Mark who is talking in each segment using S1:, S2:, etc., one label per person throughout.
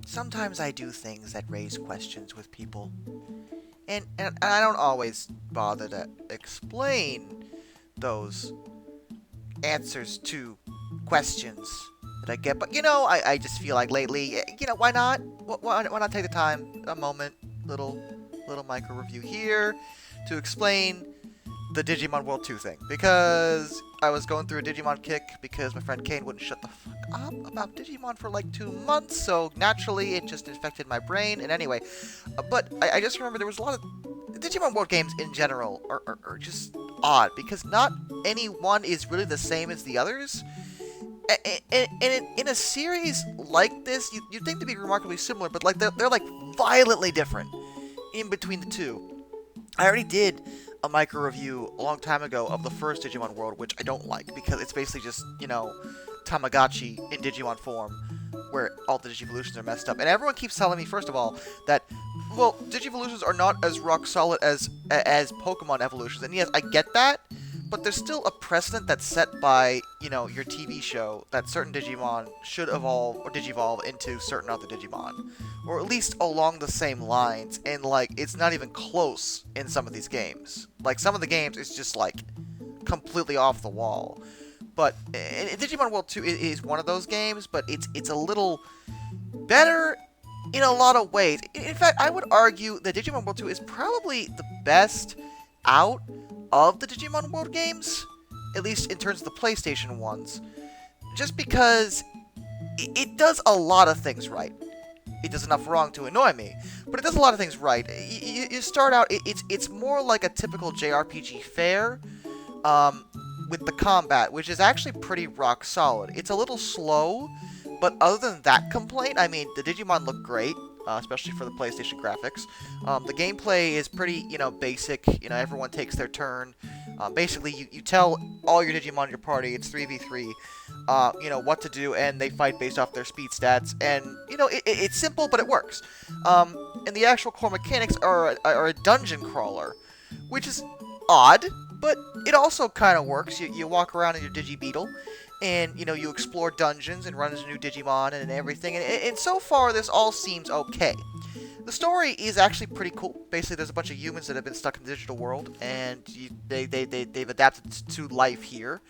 S1: sometimes I do things that raise questions with people, and I don't always bother to explain those answers to questions that I get. But I just feel like lately, why not? Why not take the time, a moment, little micro review here to explain the Digimon World 2 thing, because I was going through a Digimon kick because my friend Kane wouldn't shut the fuck up about Digimon for like 2 months, so naturally it just infected my brain. And anyway, but I just remember there was a lot of Digimon World games in general are just odd, because not any one is really the same as the others. In a series like this, you'd think to be remarkably similar, but like they're like violently different in between the two. I already did a micro review a long time ago of the first Digimon World, which I don't like because it's basically just, Tamagotchi in Digimon form, where all the Digivolutions are messed up. And everyone keeps telling me, first of all, that, well, Digivolutions are not as rock solid as Pokemon evolutions. And yes, I get that, but there's still a precedent that's set by, your TV show that certain Digimon should evolve or Digivolve into certain other Digimon. Or at least along the same lines, and, like, it's not even close in some of these games. Like, some of the games, it's just, like, completely off the wall. But Digimon World 2 is one of those games, but it's a little better in a lot of ways. In fact, I would argue that Digimon World 2 is probably the best out of the Digimon World games, at least in terms of the PlayStation ones, just because it does a lot of things right. It does enough wrong to annoy me, but it does a lot of things right. You start out, it's more like a typical JRPG fare, with the combat, which is actually pretty rock solid. It's a little slow, but other than that complaint, I mean, the Digimon look great, especially for the PlayStation graphics. The gameplay is pretty, basic. Everyone takes their turn. Basically, you tell all your Digimon in your party, it's 3v3, what to do, and they fight based off their speed stats. And, it's simple, but it works. And the actual core mechanics are a dungeon crawler, which is odd, but it also kind of works. You walk around in your Digibeetle, and, you explore dungeons and run into new Digimon and everything, and so far this all seems okay. The story is actually pretty cool. Basically, there's a bunch of humans that have been stuck in the digital world, and they've adapted to life here,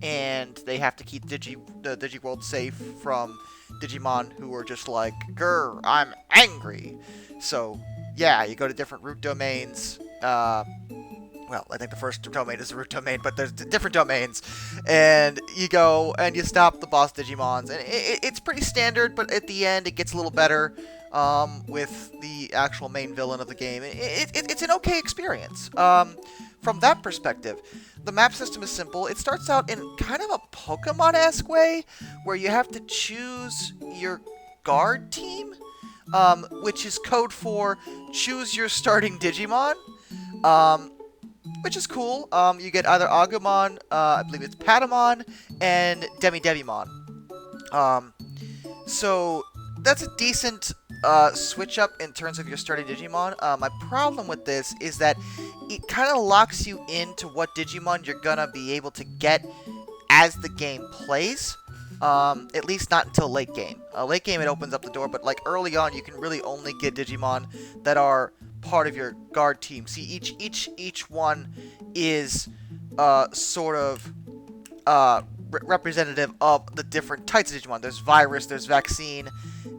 S1: and they have to keep the Digiworld safe from Digimon who are just like, grr, I'm angry. So, yeah, you go to different root domains, well, I think the first domain is the root domain, but there's different domains. And you go and you stop the boss Digimons. And it's pretty standard, but at the end it gets a little better with the actual main villain of the game. It's an okay experience. From that perspective, the map system is simple. It starts out in kind of a Pokemon-esque way, where you have to choose your guard team, which is code for choose your starting Digimon. Which is cool. You get either Agumon, I believe it's Patamon, and Demi-Devimon. So that's a decent switch up in terms of your starting Digimon. My problem with this is that it kind of locks you into what Digimon you're gonna be able to get as the game plays. At least not until late game. Late game it opens up the door, but like early on you can really only get Digimon that are part of your guard team. See, each one is sort of representative of the different types of Digimon. There's Virus, there's Vaccine,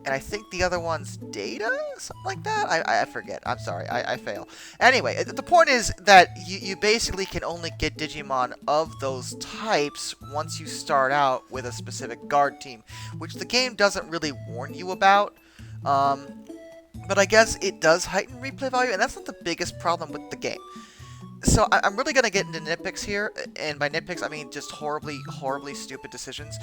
S1: and I think the other one's Data? Something like that? I forget. I'm sorry. I fail. Anyway, the point is that you basically can only get Digimon of those types once you start out with a specific guard team, which the game doesn't really warn you about. But I guess it does heighten replay value, and that's not the biggest problem with the game. So I'm really going to get into nitpicks here, and by nitpicks I mean just horribly, horribly stupid decisions.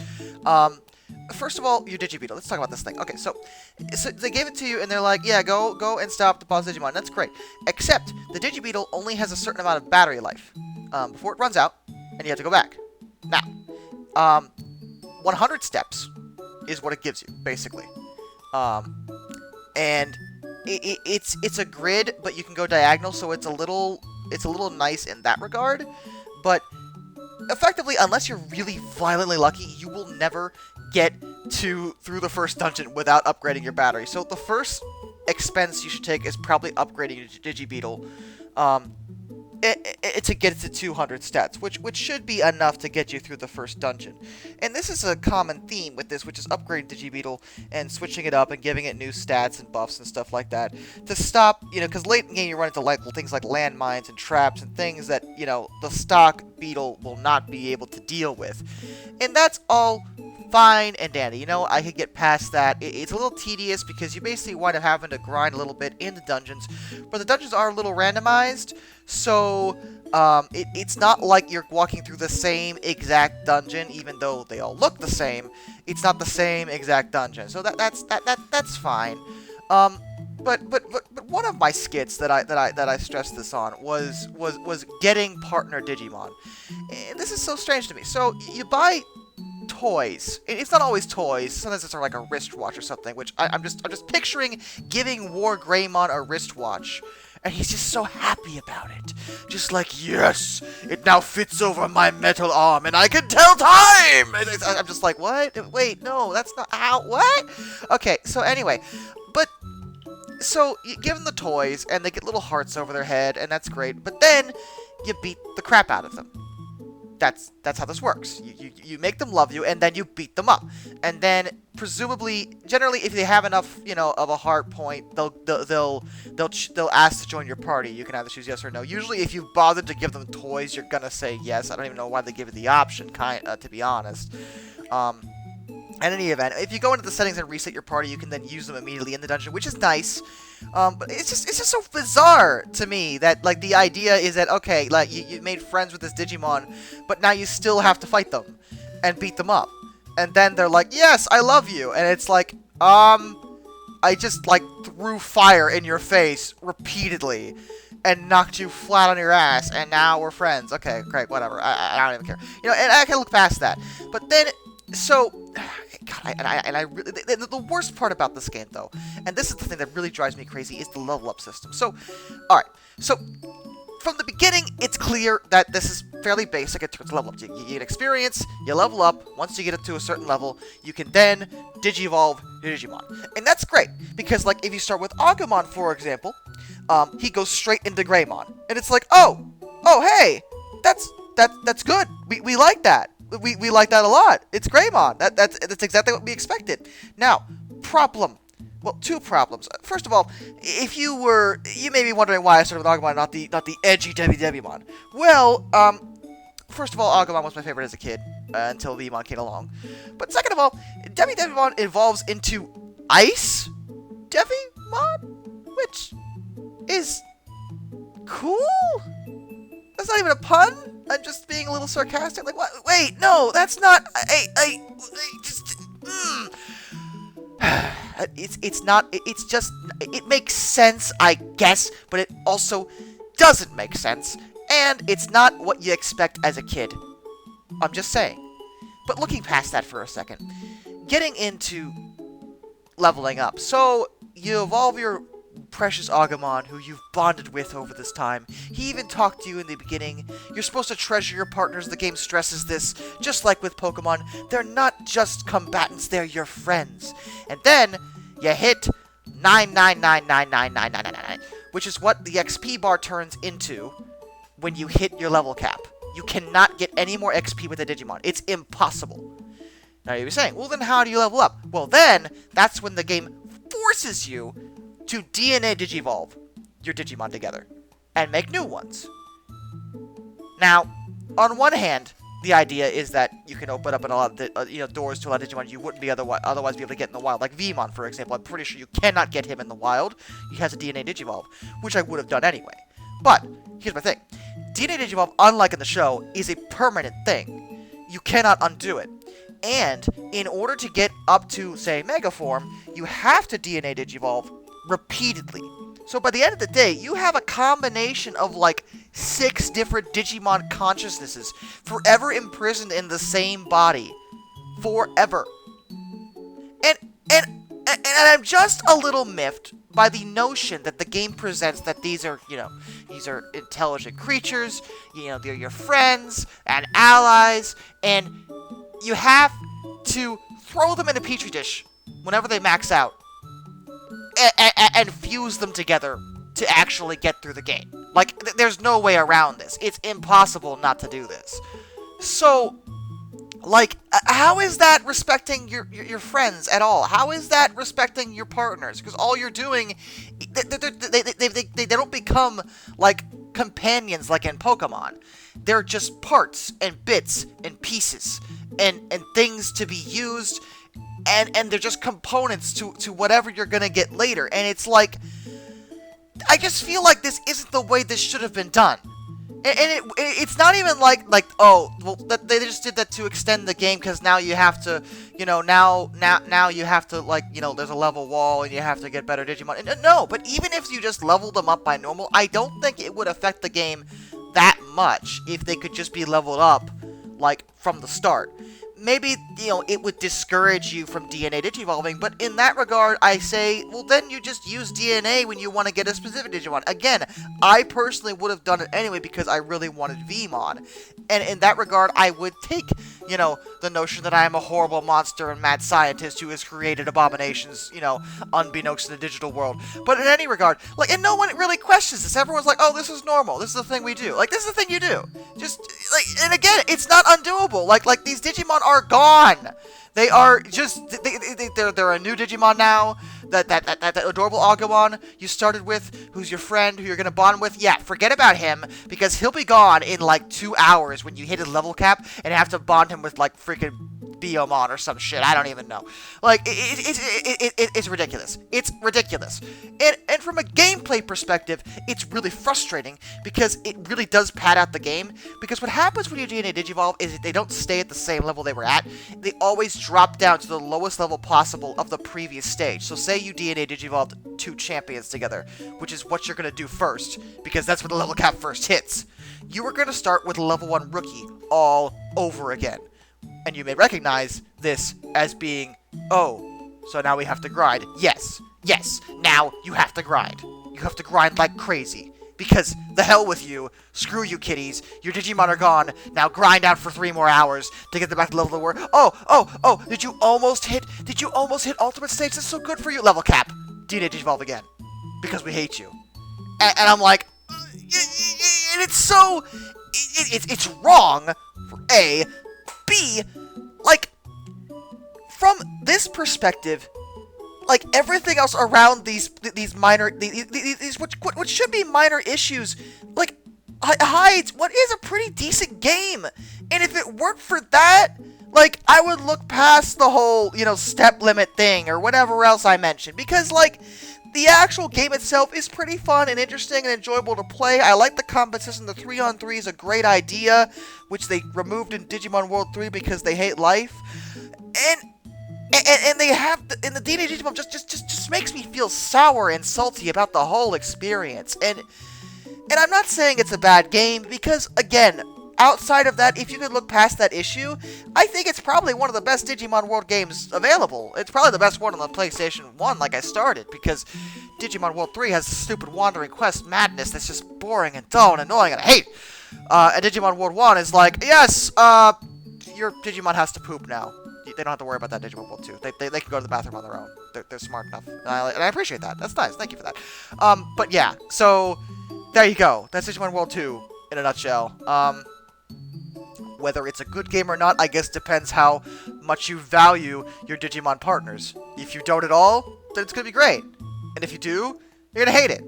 S1: First of all, your Digibeetle. Let's talk about this thing. Okay, so they gave it to you, and they're like, yeah, go and stop the boss Digimon. That's great. Except, the Digibeetle only has a certain amount of battery life before it runs out, and you have to go back. Now, 100 steps is what it gives you, basically. And it's a grid, but you can go diagonal, so it's a little nice in that regard. But effectively, unless you're really violently lucky, you will never get through the first dungeon without upgrading your battery. So the first expense you should take is probably upgrading your Digibeetle. Um, to get it to 200 stats, which should be enough to get you through the first dungeon. And this is a common theme with this, which is upgrading Digibeetle and switching it up and giving it new stats and buffs and stuff like that to stop, because late in the game you run into things like landmines and traps and things that, the stock Beetle will not be able to deal with. And that's all fine and dandy. I could get past that. It's a little tedious because you basically wind up having to grind a little bit in the dungeons, but the dungeons are a little randomized, so it's not like you're walking through the same exact dungeon, even though they all look the same. It's not the same exact dungeon, so that's fine. But one of my skits that I stressed this on was getting partner Digimon. And this is so strange to me. So you buy toys. It's not always toys. Sometimes it's like a wristwatch or something, which I'm just picturing giving War Greymon a wristwatch. And he's just so happy about it. Just like, yes, it now fits over my metal arm, and I can tell time! And I'm just like, what? Wait, no, that's not how, what? Okay, so anyway, so you give them the toys, and they get little hearts over their head, and that's great, but then you beat the crap out of them. That's how this works. You make them love you, and then you beat them up. And then, presumably, generally, if they have enough, of a heart point, they'll ask to join your party. You can either choose yes or no. Usually, if you bothered to give them toys, you're gonna say yes. I don't even know why they give it the option, to be honest. In any event, if you go into the settings and reset your party, you can then use them immediately in the dungeon, which is nice. But it's just so bizarre to me that, like, the idea is that, okay, like, you made friends with this Digimon, but now you still have to fight them and beat them up. And then they're like, yes, I love you. And it's like, I just, like, threw fire in your face repeatedly and knocked you flat on your ass, and now we're friends. Okay, great, whatever. I don't even care. And I can look past that. But then, so... God, I really, the worst part about this game, though, and this is the thing that really drives me crazy, is the level up system. So, alright, so, from the beginning, it's clear that this is fairly basic in terms of level up. You get experience, you level up, once you get it to a certain level, you can then Digivolve your Digimon. And that's great, because, like, if you start with Agumon, for example, he goes straight into Greymon. And it's like, oh, hey, that's good, we like that. We like that a lot. It's Greymon. That's exactly what we expected. Now, problem. Well, two problems. First of all, if you may be wondering why I started with Agumon, not the edgy Devimon. Well, first of all, Agumon was my favorite as a kid until Vmon came along. But second of all, Devimon evolves into Ice Devimon, which is cool. That's not even a pun. I'm just being a little sarcastic. Like, what? Wait, no, that's not. It's not. It's just. It makes sense, I guess, but it also doesn't make sense, and it's not what you expect as a kid. I'm just saying. But looking past that for a second, getting into leveling up. So you evolve your precious Agumon, who you've bonded with over this time. He even talked to you in the beginning. You're supposed to treasure your partners. The game stresses this. Just like with Pokemon, they're not just combatants, they're your friends. And then, you hit 999999999, which is what the XP bar turns into when you hit your level cap. You cannot get any more XP with a Digimon. It's impossible. Now you're saying, well then how do you level up? Well then, that's when the game forces you to DNA Digivolve your Digimon together and make new ones. Now, on one hand, the idea is that you can open up a lot of doors to a lot of Digimon you wouldn't be otherwise be able to get in the wild. Like Vmon, for example, I'm pretty sure you cannot get him in the wild. He has a DNA Digivolve, which I would have done anyway. But here's my thing: DNA Digivolve, unlike in the show, is a permanent thing. You cannot undo it. And in order to get up to, say, Mega Form, you have to DNA Digivolve repeatedly. So by the end of the day, you have a combination of like 6 different Digimon consciousnesses forever imprisoned in the same body. Forever. And I'm just a little miffed by the notion that the game presents that these are intelligent creatures, they're your friends and allies, and you have to throw them in a petri dish whenever they max out, and fuse them together to actually get through the game. Like, there's no way around this. It's impossible not to do this. So, like, how is that respecting your friends at all? How is that respecting your partners? Because all you're doing, they don't become, like, companions like in Pokemon. They're just parts and bits and pieces and things to be used, and they're just components to whatever you're gonna get later. And it's like, I just feel like this isn't the way this should have been done. And it's not even like, oh, well, they just did that to extend the game because now you have to, you know, now you have to, like, you know, there's a level wall and you have to get better Digimon. And, no, but even if you just leveled them up by normal, I don't think it would affect the game that much if they could just be leveled up, like, from the start. Maybe, you know, it would discourage you from DNA Digivolving, but in that regard, I say, well, then you just use DNA when you want to get a specific Digimon. Again, I personally would have done it anyway because I really wanted Vmon. And in that regard, I would take, you know, the notion that I am a horrible monster and mad scientist who has created abominations, you know, unbeknownst to the digital world. But in any regard, like, and no one really questions this. Everyone's like, oh, this is normal. This is the thing we do. Like, this is the thing you do. Just, like, and again, it's not undoable. Like these Digimon are gone. They are just, they're a new Digimon now. That adorable Agumon you started with, who's your friend, who you're going to bond with, yeah, forget about him, because he'll be gone in, like, 2 hours when you hit his level cap, and have to bond him with, like, freaking Biomon or some shit. I don't even know. Like, it's ridiculous. It's ridiculous. And from a gameplay perspective, it's really frustrating, because it really does pad out the game, because what happens when you DNA Digivolve is that they don't stay at the same level they were at. They always drop down to the lowest level possible of the previous stage. So say you DNA Digivolved 2 champions together, which is what you're going to do first, because that's when the level cap first hits. You are going to start with level 1 rookie all over again. And you may recognize this as being, oh, so now we have to grind. Yes, now you have to grind. You have to grind like crazy. Because the hell with you, screw you kitties, your Digimon are gone, now grind out for 3 more hours to get them back to level they were. Oh, did you almost hit ultimate stage? That's so good for you. Level cap, DNA Digivolve again, because we hate you. And I'm like, and it's so, it's wrong, for A. B, like, from this perspective, like, everything else around these minor, these what should be minor issues, like, hides what is a pretty decent game. And if it weren't for that, like, I would look past the whole, you know, step limit thing or whatever else I mentioned, because, like, the actual game itself is pretty fun and interesting and enjoyable to play. I like the combat system. The 3-on-3 is a great idea, which they removed in Digimon World 3 because they hate life. And they have, and the DNA Digimon just makes me feel sour and salty about the whole experience. And I'm not saying it's a bad game, because, again, outside of that, if you could look past that issue, I think it's probably one of the best Digimon World games available. It's probably the best one on the PlayStation 1, like I started, because Digimon World 3 has Stupid Wandering Quest madness that's just boring and dull and annoying and I hate. And Digimon World 1 is like, yes, your Digimon has to poop now. They don't have to worry about that Digimon World 2. They can go to the bathroom on their own. They're smart enough. And I appreciate that. That's nice. Thank you for that. But yeah, so there you go. That's Digimon World 2 in a nutshell. Whether it's a good game or not, I guess depends how much you value your Digimon partners. If you don't at all, then it's going to be great. And if you do, you're going to hate it.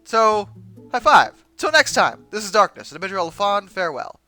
S1: So, high five. Till next time, this is Darkness, and Dimitri Olafon, farewell.